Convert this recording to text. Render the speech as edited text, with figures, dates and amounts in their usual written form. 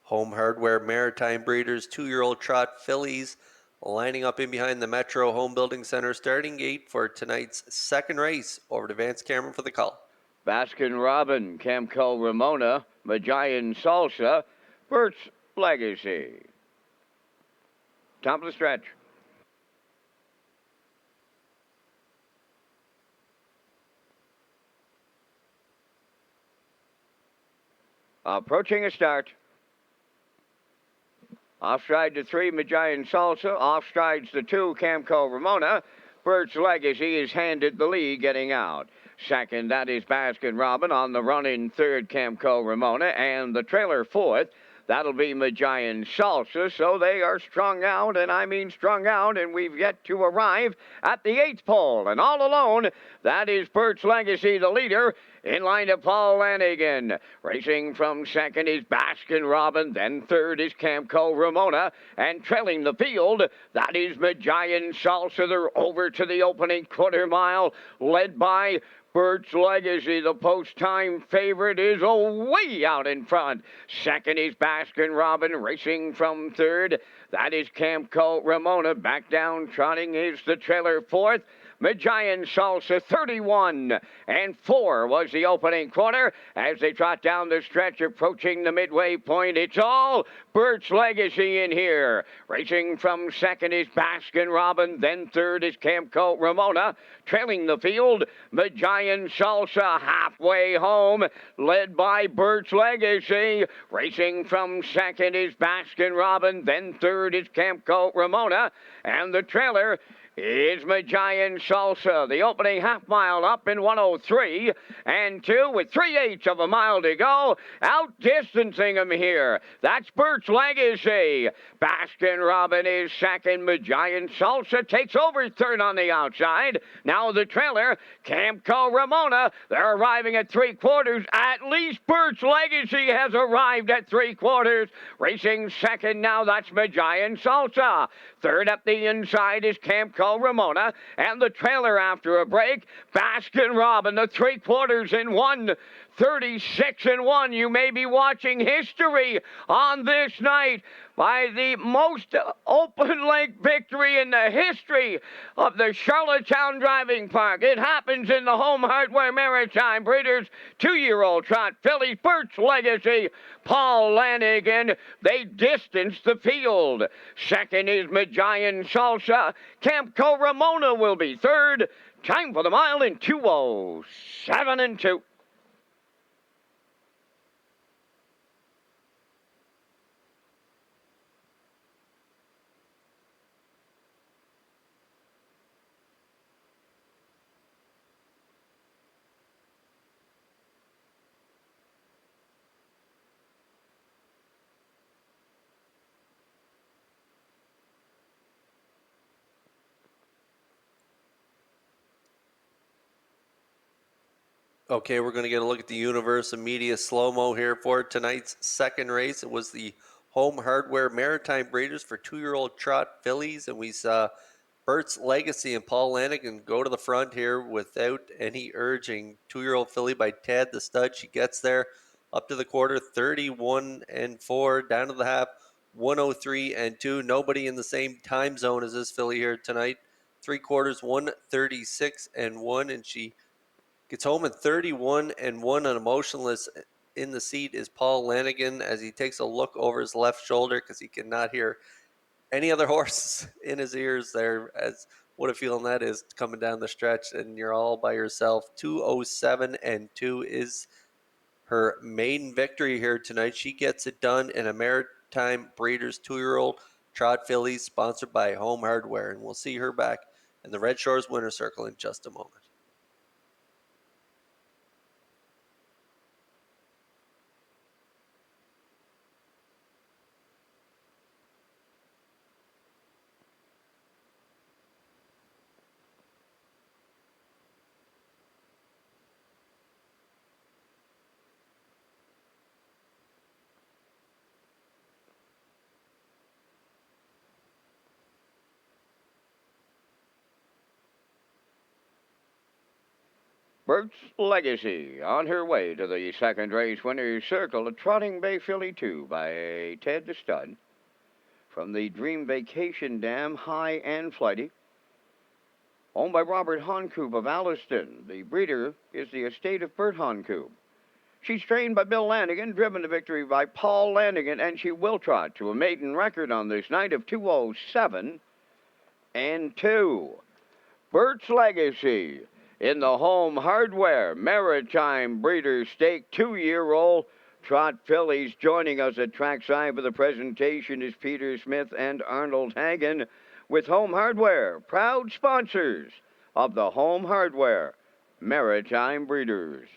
Home Hardware Maritime Breeders 2-year-old trot fillies lining up in behind the Metro Home Building Center starting gate for tonight's second race. Over to Vance Cameron for the call. Baskin Robin, Camco Ramona, Magian Salsa, Bert's Legacy. Top of the stretch. Approaching a start. Offstride to 3, Magian Salsa. Offstrides to 2, Camco Ramona. Bert's Legacy is handed the lead getting out. Second, that is Baskin Robin. On the run in third, Camco Ramona. And the trailer fourth, that'll be Magian Salsa. So they are strung out, and I mean strung out, and we've yet to arrive at the 8th pole. And all alone, that is Bert's Legacy, the leader. In line to Paul Lanigan. Racing from second is Baskin Robin. Then third is Camco Ramona. And trailing the field, that is Magian Salsa. They're over to the opening quarter mile, led by Bert's Legacy. The post-time favorite is way out in front. Second is Baskin Robin, racing from third. That is Camco Ramona. Back down trotting is the trailer fourth. Magian Salsa 31 and 4 was the opening quarter. As they trot down the stretch approaching the midway point, it's all Bert's Legacy in here. Racing from second is Baskin Robin, then third is Camco Ramona. Trailing the field, Magian Salsa halfway home, led by Bert's Legacy. Racing from second is Baskin Robin, then third is Camco Ramona. And the trailer is Magian Salsa. The opening half mile up in 103 and 2 with 3/8 of a mile to go. Outdistancing him here. That's Bert's Legacy. Baskin Robin is second. Magian Salsa takes over third on the outside. Now the trailer, Camco Ramona. They're arriving at 3/4. At least Bert's Legacy has arrived at 3/4. Racing second now, that's Magian Salsa. Third up the inside is Camco Ramona, and the trailer after a break, Baskin Robin, the 3/4 in 1:36 and 1. You may be watching history on this night by the most open length victory in the history of the Charlottetown Driving Park. It happens in the Home Hardware Maritime Breeders 2-year-old trot fillies. Bert's Legacy, Paul Lanigan, they distance the field. Second is Magian Salsa. Camco Ramona will be third. Time for the mile in 2:07 and 2. Okay, we're going to get a look at the Universe of Media slow-mo here for tonight's second race. It was the Home Hardware Maritime Breeders for 2-year-old trot fillies, and we saw Bert's Legacy and Paul Lanigan go to the front here without any urging. 2-year-old filly by Tad the Stud. She gets there up to the quarter, 31 and 4, down to the half, 103 and 2. Nobody in the same time zone as this filly here tonight. 3/4, 136 and 1, and she gets home at 31 and 1 and emotionless. In the seat is Paul Lanigan as he takes a look over his left shoulder because he cannot hear any other horses in his ears there. As what a feeling that is coming down the stretch and you're all by yourself. 2:07 and 2 is her maiden victory here tonight. She gets it done in a Maritime Breeders 2-year-old trot fillies sponsored by Home Hardware, and we'll see her back in the Red Shores Winner's Circle in just a moment. Bert's Legacy on her way to the second race winner's circle. A Trotting Bay Filly 2 by Ted the Stud. From the Dream Vacation Dam, High and Flighty. Owned by Robert Honcoop of Alliston. The breeder is the estate of Bert Honcoop. She's trained by Bill Lanigan, driven to victory by Paul Lanigan, and she will trot to a maiden record on this night of 2:07 and 2. Bert's Legacy in the Home Hardware Maritime Breeder Stake 2-year-old trot fillies. Joining us at trackside for the presentation is Peter Smith and Arnold Hagen with Home Hardware, proud sponsors of the Home Hardware Maritime Breeders.